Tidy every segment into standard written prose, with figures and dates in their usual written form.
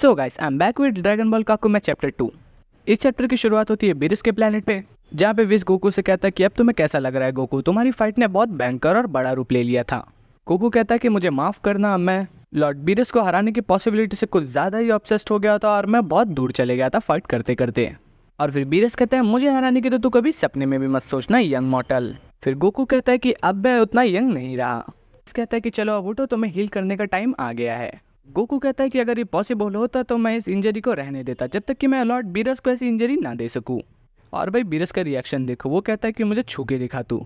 So guys I am back with Dragon Ball Kakumei chapter 2। इस chapter की शुरुआत होती है बीरस के प्लेनेट पे, जहाँ पे विस गोकू से कहता है कि अब तुम्हें कैसा लग रहा है गोकू, तुम्हारी फाइट ने बहुत भयंकर और बड़ा रूप ले लिया था। गोकू कहता है कि मुझे माफ करना, मैं लॉर्ड बीरस को हराने की पॉसिबिलिटी से कुछ ज्यादा ही ऑब्सेस्ड हो गया था और मैं बहुत दूर चले गया था फाइट करते करते। और फिर बीरस कहता है मुझे हराने की तो तू कभी सपने में भी मत सोचना यंग मॉर्टल। फिर गोकू कहता है कि अब मैं उतना यंग नहीं रहा। कहता है कि चलो अब उठो, तुम्हें हील करने का टाइम आ गया है। गोकू कहता है कि अगर ये पॉसिबल होता तो मैं इस इंजरी को रहने देता जब तक कि मैं लॉर्ड बीरस को ऐसी इंजरी ना दे सकूं। और भाई बीरस का रिएक्शन देखो, वो कहता है कि मुझे छू के दिखा तू।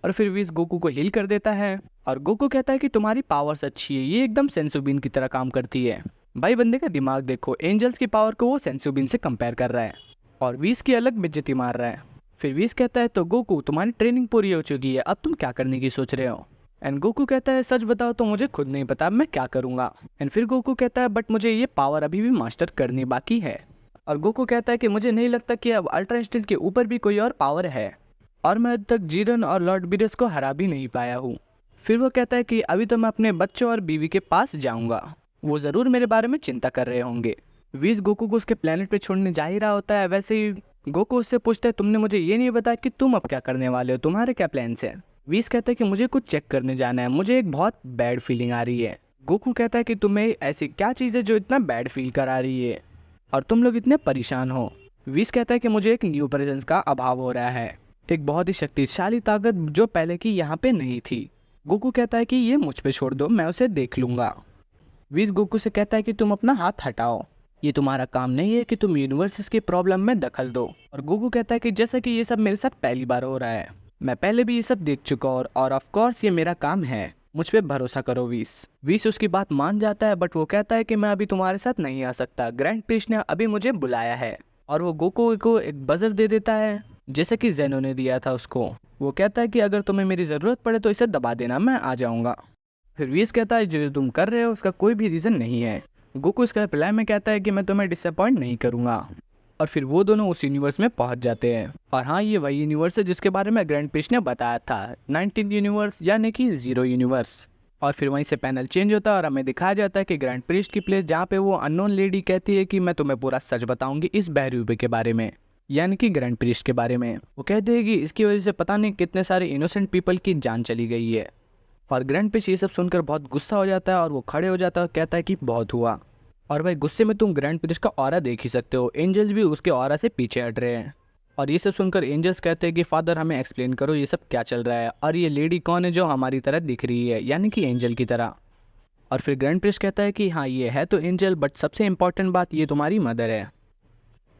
और फिर विस गोकू को हील कर देता है और गोकू कहता है कि तुम्हारी पावर्स अच्छी है, ये एकदम सेंसुबिन की तरह काम करती है। भाई बंदे का दिमाग देखो, एंजल्स की पावर को वो सेंसुबिन से कंपेयर कर रहा है और विस की अलग बेइज्जती मार रहा है। फिर विस कहता है तो गोकू तुम्हारी ट्रेनिंग पूरी हो चुकी है, अब तुम क्या करने की सोच रहे हो। एंड गोकू कहता है सच बताओ तो मुझे खुद नहीं पता मैं क्या करूंगा। एंड फिर गोकू कहता है बट मुझे ये पावर अभी भी मास्टर करनी बाकी है। और गोकू कहता है कि मुझे नहीं लगता कि अब अल्ट्रा इंस्टेंट के ऊपर भी कोई और पावर है और मैं अब तक जीरन और लॉर्ड बीरस को हरा भी नहीं पाया हूँ। फिर वो कहता है कि अभी तो मैं अपने बच्चों और बीवी के पास जाऊंगा, वो ज़रूर मेरे बारे में चिंता कर रहे होंगे। विस गोकू को उसके प्लेनेट पे छोड़ने जा ही रहा होता है, वैसे ही गोकू उससे पूछता है तुमने मुझे ये नहीं बताया कि तुम अब क्या करने वाले हो, तुम्हारे क्या प्लान्स हैं। विस कहता है कि मुझे कुछ चेक करने जाना है, मुझे एक बहुत बैड फीलिंग आ रही है। गोकू कहता है कि तुम्हें ऐसी क्या चीज़ है जो इतना बैड फील करा रही है और तुम लोग इतने परेशान हो। विस कहता है कि मुझे एक न्यू प्रेजेंस का अभाव हो रहा है, एक बहुत ही शक्तिशाली ताकत जो पहले की यहाँ पे नहीं थी। गोकू कहता है कि ये मुझ पे छोड़ दो, मैं उसे देख लूंगा। विस गोकू से कहता है कि तुम अपना हाथ हटाओ, ये तुम्हारा काम नहीं है कि तुम यूनिवर्सेस की प्रॉब्लम में दखल दो। और गोकू कहता है कि जैसा कि ये सब मेरे साथ पहली बार हो रहा है, मैं पहले भी ये सब देख चुका हूं और ऑफ कोर्स ये मेरा काम है, मुझ पे भरोसा करो विस। विस उसकी बात मान जाता है बट वो कहता है कि मैं अभी तुम्हारे साथ नहीं आ सकता, ग्रैंड प्रिस्ट ने अभी मुझे बुलाया है। और वो गोकू को एक बजर दे देता है जैसे कि जेनो ने दिया था उसको। वो कहता है कि अगर तुम्हें मेरी ज़रूरत पड़े तो इसे दबा देना, मैं आ जाऊँगा। फिर विस कहता है जो तुम कर रहे हो उसका कोई भी रीज़न नहीं है। गोकू इसका रिप्लाई में कहता है कि मैं तुम्हें डिसअपॉइंट नहीं करूँगा। और फिर वो दोनों उस यूनिवर्स में पहुंच जाते हैं। और हाँ, ये वही यूनिवर्स है जिसके बारे में ग्रैंड प्रिस्ट ने बताया था, 19th यूनिवर्स यानी कि जीरो यूनिवर्स। और फिर वहीं से पैनल चेंज होता है और हमें दिखाया जाता है कि ग्रैंड प्रिस्ट की प्लेस जहाँ पे वो अननोन लेडी कहती है कि मैं तुम्हें पूरा सच बताऊंगी इस बहरूपे के बारे में, यानी कि ग्रैंड प्रिस्ट के बारे में। वो कहते हैं कि इसकी वजह से पता नहीं कितने सारे इनोसेंट पीपल की जान चली गई है। और ग्रैंड प्रिस्ट ये सब सुनकर बहुत गुस्सा हो जाता है और वो खड़े हो जाता है और कहता है कि बहुत हुआ। और भाई गुस्से में तुम ग्रैंड प्रिस्ट का ऑरा देख ही सकते हो, एंजल्स भी उसके ऑरा से पीछे हट रहे हैं। और ये सब सुनकर एंजल्स कहते हैं कि फादर हमें एक्सप्लेन करो ये सब क्या चल रहा है और ये लेडी कौन है जो हमारी तरह दिख रही है, यानी कि एंजल की तरह। और फिर ग्रैंड प्रिस्ट कहता है कि हाँ ये है तो एंजल, बट सबसे इम्पॉर्टेंट बात ये तुम्हारी मदर है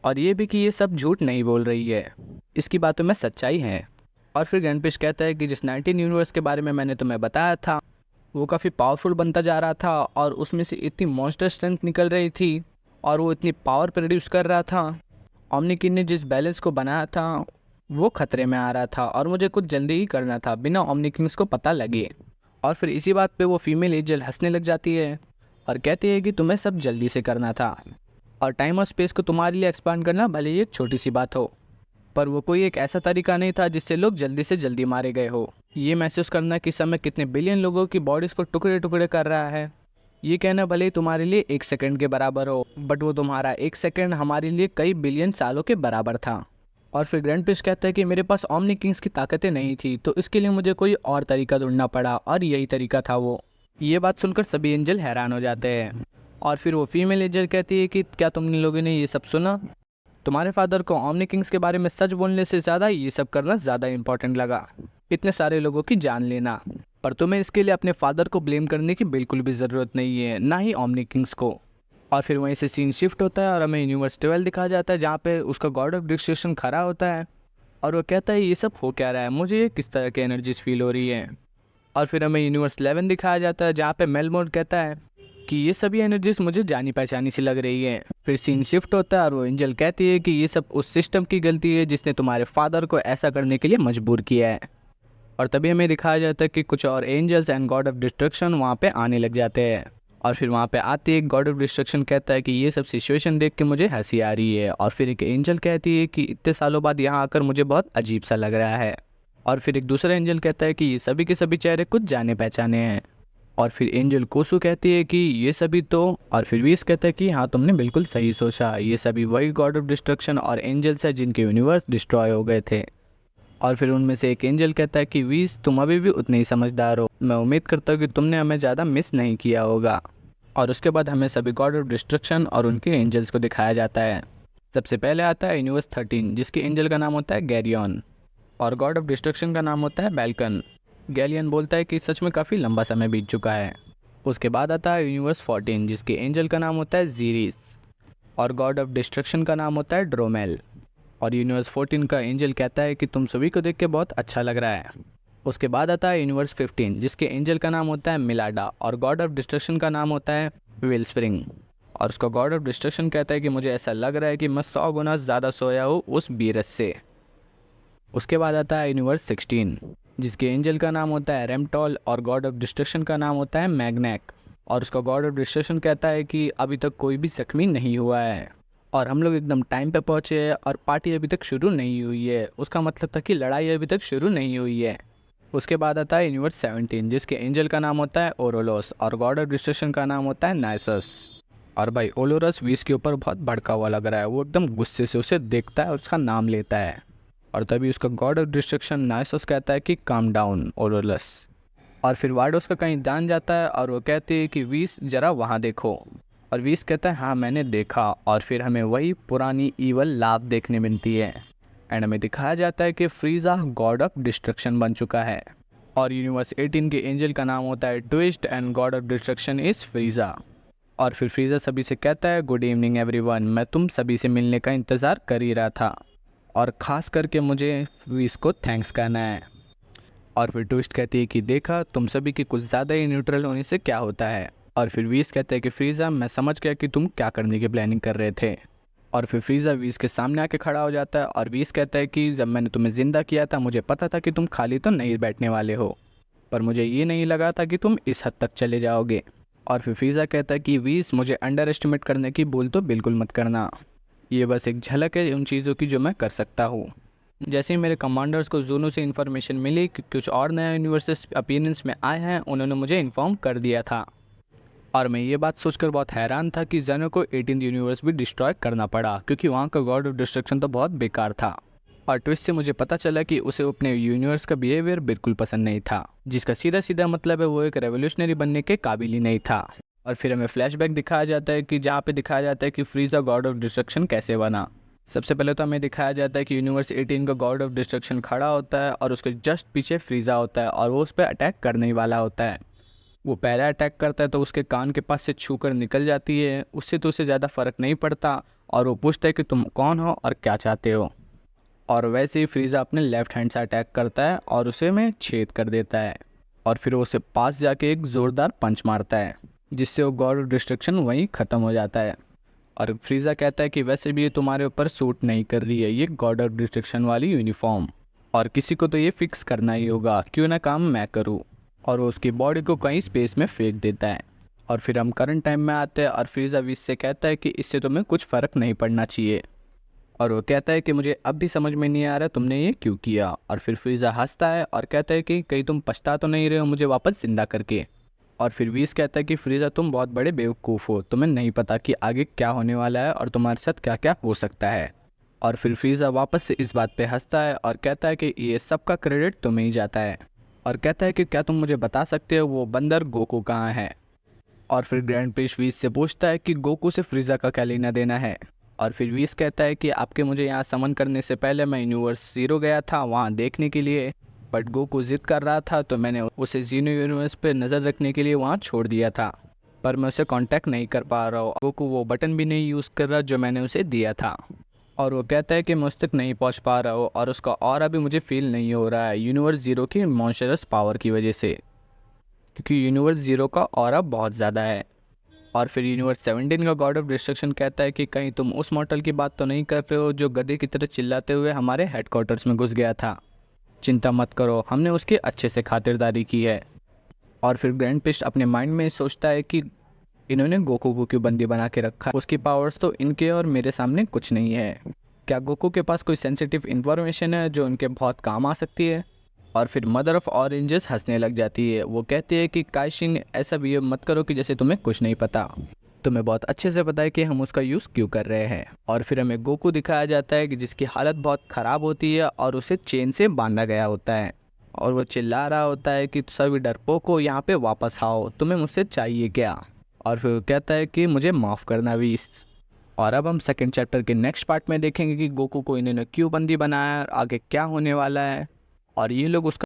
और ये भी कि ये सब झूठ नहीं बोल रही है, इसकी बातों में सच्चाई है। और फिर ग्रैंड प्रिस्ट कहता है कि जिस 19 यूनिवर्स के बारे में मैंने तुम्हें बताया था वो काफ़ी पावरफुल बनता जा रहा था और उसमें से इतनी मॉन्स्टर स्ट्रेंथ निकल रही थी और वो इतनी पावर प्रोड्यूस कर रहा था। ओमनी किंग ने जिस बैलेंस को बनाया था वो खतरे में आ रहा था और मुझे कुछ जल्दी ही करना था बिना ओमनी किंग्स को पता लगे। और फिर इसी बात पे वो फीमेल एंजल हंसने लग जाती है और कहती है कि तुम्हें सब जल्दी से करना था और टाइम और स्पेस को तुम्हारे लिए एक्सपांड करना भले ही एक छोटी सी बात हो, पर वो कोई एक ऐसा तरीका नहीं था जिससे लोग जल्दी से जल्दी मारे गए हो। ये महसूस करना कि समय कितने बिलियन लोगों की बॉडीज़ को टुकड़े टुकड़े कर रहा है, ये कहना भले ही तुम्हारे लिए 1 सेकंड के बराबर हो, बट वो तुम्हारा 1 सेकंड हमारे लिए कई बिलियन सालों के बराबर था। और फिर ग्रैंड प्रिस्ट कहता है कि मेरे पास ओमनी किंग्स की ताकतें नहीं थी तो इसके लिए मुझे कोई और तरीका ढूंढना पड़ा और यही तरीका था वो। ये बात सुनकर सभी एंजल हैरान हो जाते हैं। और फिर वो फीमेल एंजल कहती है कि क्या तुम लोगों ने ये सब सुना, तुम्हारे फादर को ओमनी किंग्स के बारे में सच बोलने से ज़्यादा ये सब करना ज़्यादा इंपॉर्टेंट लगा, इतने सारे लोगों की जान लेना। पर तुम्हें इसके लिए अपने फादर को ब्लेम करने की बिल्कुल भी ज़रूरत नहीं है, ना ही ओमनी किंग्स को। और फिर वहीं से सीन शिफ्ट होता है और हमें यूनिवर्स 12 दिखाया जाता है जहाँ पे उसका गॉड ऑफ डिस्ट्रक्शन खड़ा होता है और वो कहता है ये सब हो क्या रहा है, मुझे ये किस तरह की एनर्जीज फील हो रही है। और फिर हमें यूनिवर्स 11 दिखाया जाता है जहाँ पे मेलमोड कहता है कि ये सभी एनर्जीज मुझे जानी पहचानी सी लग रही है। फिर सीन शिफ्ट होता है और वो एंजल कहती है कि ये सब उस सिस्टम की गलती है जिसने तुम्हारे फादर को ऐसा करने के लिए मजबूर किया है। और तभी हमें दिखाया जाता है कि कुछ और angels and god of destruction वहाँ पे आने लग जाते हैं। और फिर वहाँ पे आते ही गॉड ऑफ डिस्ट्रक्शन कहता है कि ये सब सिचुएशन देख के मुझे हंसी आ रही है। और फिर एक एंजल कहती है कि इतने सालों बाद यहाँ आकर मुझे बहुत अजीब सा लग रहा है। और फिर एक दूसरा एंजल कहता है कि ये सभी के सभी चेहरे कुछ जाने पहचाने हैं। और फिर एंजल कोसू कहती है कि ये सभी तो, और फिर वीस कहता है कि हाँ तुमने बिल्कुल सही सोचा, ये सभी वही गॉड ऑफ डिस्ट्रक्शन और एंजल्स है जिनके यूनिवर्स डिस्ट्रॉय हो गए थे। और फिर उनमें से एक एंजल कहता है कि वीस तुम अभी भी उतने ही समझदार हो, मैं उम्मीद करता हूँ कि तुमने हमें ज़्यादा मिस नहीं किया होगा। और उसके बाद हमें सभी गॉड ऑफ डिस्ट्रक्शन और उनके एंजल्स को दिखाया जाता है। सबसे पहले आता है यूनिवर्स 13 जिसके एंजल का नाम होता है गैरियन और गॉड ऑफ डिस्ट्रक्शन का नाम होता है बैल्कन। गैलियन बोलता है कि सच में काफ़ी लंबा समय बीत चुका है। उसके बाद आता है यूनिवर्स 14 जिसके एंजल का नाम होता है जीरिस और गॉड ऑफ डिस्ट्रक्शन का नाम होता है ड्रोमेल। और यूनिवर्स 14 का एंजल कहता है कि तुम सभी को देख के बहुत अच्छा लग रहा है। उसके बाद आता है यूनिवर्स 15 जिसके एंजल का नाम होता है मिलाडा और गॉड ऑफ डिस्ट्रक्शन का नाम होता है वेलस्प्रिंग। और उसका गॉड ऑफ डिस्ट्रक्शन कहता है कि मुझे ऐसा लग रहा है कि मैं 100 गुना ज़्यादा सोया हूँ उस बीरस से। उसके बाद आता है यूनिवर्स 16 जिसके एंजल का नाम होता है रेमटॉल और गॉड ऑफ डिस्ट्रक्शन का नाम होता है मैग्नैक। और उसका गॉड ऑफ डिस्ट्रक्शन कहता है कि अभी तक कोई भी जख्मी नहीं हुआ है और हम लोग एकदम टाइम पे पहुँचे हैं और पार्टी अभी तक शुरू नहीं हुई है। उसका मतलब था कि लड़ाई अभी तक शुरू नहीं हुई है। उसके बाद आता है यूनिवर्स 17 जिसके एंजल का नाम होता है ओरोलोस और गॉड ऑफ डिस्ट्रक्शन का नाम होता है नाइसस। और भाई ओलोरस वीस के ऊपर बहुत भड़का हुआ लग रहा है, वो एकदम गुस्से से उसे देखता है और उसका नाम लेता है। और तभी उसका गॉड ऑफ डिस्ट्रक्शन नाइसस कहता है कि काम डाउन ओलोरस। और फिर वार्डोस का कहीं ध्यान जाता है और वो कहती है कि वीस जरा वहाँ देखो। और वीस कहता है हाँ मैंने देखा। और फिर हमें वही पुरानी ईवल लाभ देखने मिलती है एंड हमें दिखाया जाता है कि फ्रीज़ा गॉड ऑफ डिस्ट्रक्शन बन चुका है। और यूनिवर्स 18 के एंजल का नाम होता है twist and god of destruction is फ्रीज़ा। और फिर फ्रीज़ा सभी से कहता है गुड इवनिंग एवरीवन, मैं तुम सभी से मिलने का इंतज़ार कर ही रहा था और ख़ास करके मुझे वीस को थैंक्स कहना है। और फिर ट्विस्ट कहती है कि देखा तुम सभी की कुछ ज़्यादा ही न्यूट्रल होने से क्या होता है। और फिर वीस कहता है कि फ्रीज़ा मैं समझ गया कि तुम क्या करने की प्लानिंग कर रहे थे। और फिर फ्रीज़ा वीस के सामने आके खड़ा हो जाता है और वीस कहता है कि जब मैंने तुम्हें ज़िंदा किया था मुझे पता था कि तुम खाली तो नहीं बैठने वाले हो, पर मुझे ये नहीं लगा था कि तुम इस हद तक चले जाओगे। और फिर फ्रीज़ा कहता है कि वीस मुझे अंडर एस्टिमेट करने की भूल तो बिल्कुल मत करना, ये बस एक झलक है उन चीज़ों की जो मैं कर सकता हूँ। जैसे ही मेरे कमांडर्स को ज़ूनो से इन्फॉर्मेशन मिली कि कुछ और नए यूनिवर्सेस अपीयरेंस में आए हैं, उन्होंने मुझे इन्फॉर्म कर दिया था। और मैं ये बात सोचकर बहुत हैरान था कि ज़ेनो को 18th यूनिवर्स भी डिस्ट्रॉय करना पड़ा क्योंकि वहाँ का गॉड ऑफ डिस्ट्रक्शन तो बहुत बेकार था। और ट्विस्ट से मुझे पता चला कि उसे अपने यूनिवर्स का बिहेवियर बिल्कुल पसंद नहीं था, जिसका सीधा सीधा मतलब है वो एक रेवोल्यूशनरी बनने के काबिल ही नहीं था। और फिर हमें फ्लैशबैक दिखाया जाता है कि जहाँ पे दिखाया जाता है कि फ्रीज़ा गॉड ऑफ डिस्ट्रक्शन कैसे बना। सबसे पहले तो हमें दिखाया जाता है कि यूनिवर्स 18 का गॉड ऑफ डिस्ट्रक्शन खड़ा होता है और उसके जस्ट पीछे फ्रीज़ा होता है और वो उस पर अटैक करने वाला होता है। वो पहला अटैक करता है तो उसके कान के पास से छूकर निकल जाती है, उससे तो उसे ज़्यादा फ़र्क नहीं पड़ता और वो पूछता है कि तुम कौन हो और क्या चाहते हो। और वैसे ही फ्रीज़ा अपने लेफ्ट हैंड से अटैक करता है और उसे में छेद कर देता है और फिर वो उसे पास जाके एक ज़ोरदार पंच मारता है जिससे वो गॉड ऑफ डिस्ट्रक्शन वहीं ख़त्म हो जाता है। और फ्रीज़ा कहता है कि वैसे भी ये तुम्हारे ऊपर सूट नहीं कर रही है, ये गॉड ऑफ डिस्ट्रक्शन वाली यूनिफॉर्म, और किसी को तो ये फिक्स करना ही होगा, क्यों ना काम मैं करूँ। और वो उसकी बॉडी को कहीं स्पेस में फेंक देता है। और फिर हम करंट टाइम में आते हैं और फ्रीज़ा वीस से कहता है कि इससे तुम्हें कुछ फ़र्क नहीं पड़ना चाहिए। और वो कहता है कि मुझे अब भी समझ में नहीं आ रहा तुमने ये क्यों किया। और फिर फ्रीज़ा हंसता है और कहता है कि कहीं तुम पछता तो नहीं रहे हो मुझे वापस जिंदा करके। और फिर वीस कहता है कि फ्रीज़ा तुम बहुत बड़े बेवकूफ़ हो, तुम्हें नहीं पता कि आगे क्या होने वाला है और तुम्हारे साथ क्या क्या हो सकता है। और फिर फ्रीज़ा वापस से इस बात पे हंसता है और कहता है कि ये सब का क्रेडिट तुम्हें ही जाता है। और कहता है कि क्या तुम मुझे बता सकते हो वो बंदर गोकू कहाँ है। और फिर ग्रैंड प्रिंस वीस से पूछता है कि गोकू से फ्रीज़ा का क्या लेना देना है। और फिर वीस कहता है कि आपके मुझे यहाँ समन करने से पहले मैं यूनिवर्स ज़ीरो गया था वहाँ देखने के लिए, बट गोकू जिद कर रहा था तो मैंने उसे ज़ीरो यूनिवर्स पे नज़र रखने के लिए वहाँ छोड़ दिया था, पर मैं उसे कांटेक्ट नहीं कर पा रहा हूँ। गोकू वो बटन भी नहीं यूज़ कर रहा जो मैंने उसे दिया था। और वो कहता है कि मैं उस तक नहीं पहुँच पा रहा हूँ और उसका और अभी मुझे फील नहीं हो रहा है यूनिवर्स ज़ीरो की मॉन्स्टरस पावर की वजह से, क्योंकि यूनिवर्स ज़ीरो का ऑरा बहुत ज़्यादा है। और फिर यूनिवर्स 17 का गॉड ऑफ डिस्ट्रक्शन कहता है कि कहीं तुम उस मॉडल की बात तो नहीं कर रहे हो जो गधे की तरह चिल्लाते हुए हमारे हेडक्वार्टर्स में घुस गया था। चिंता मत करो, हमने उसकी अच्छे से खातिरदारी की है। और फिर ग्रैंड प्रिस्ट अपने माइंड में सोचता है कि इन्होंने गोकू को क्यों बंदी बना के रखा, उसकी पावर्स तो इनके और मेरे सामने कुछ नहीं है। क्या गोकू के पास कोई सेंसिटिव इन्फॉर्मेशन है जो इनके बहुत काम आ सकती है। और फिर मदर ऑफ ऑरेंजेस हंसने लग जाती है। वो कहती है कि काइशिंग ऐसा बिहेव मत करो कि जैसे तुम्हें कुछ नहीं पता, तुम्हें बहुत अच्छे से पता है कि हम उसका यूज़ क्यों कर रहे हैं। और फिर हमें गोकू दिखाया जाता है कि जिसकी हालत बहुत ख़राब होती है और उसे चेन से बांधा गया होता है, और वो चिल्ला रहा होता है कि सभी डरपोक यहाँ पे वापस आओ, तुम्हें मुझसे चाहिए क्या। और फिर वो कहता है कि मुझे माफ़ करना वीस। और अब हम सेकंड चैप्टर के नेक्स्ट पार्ट में देखेंगे कि गोकू को इन्होंने क्यों बंदी बनाया और आगे क्या होने वाला है, और ये लोग उसका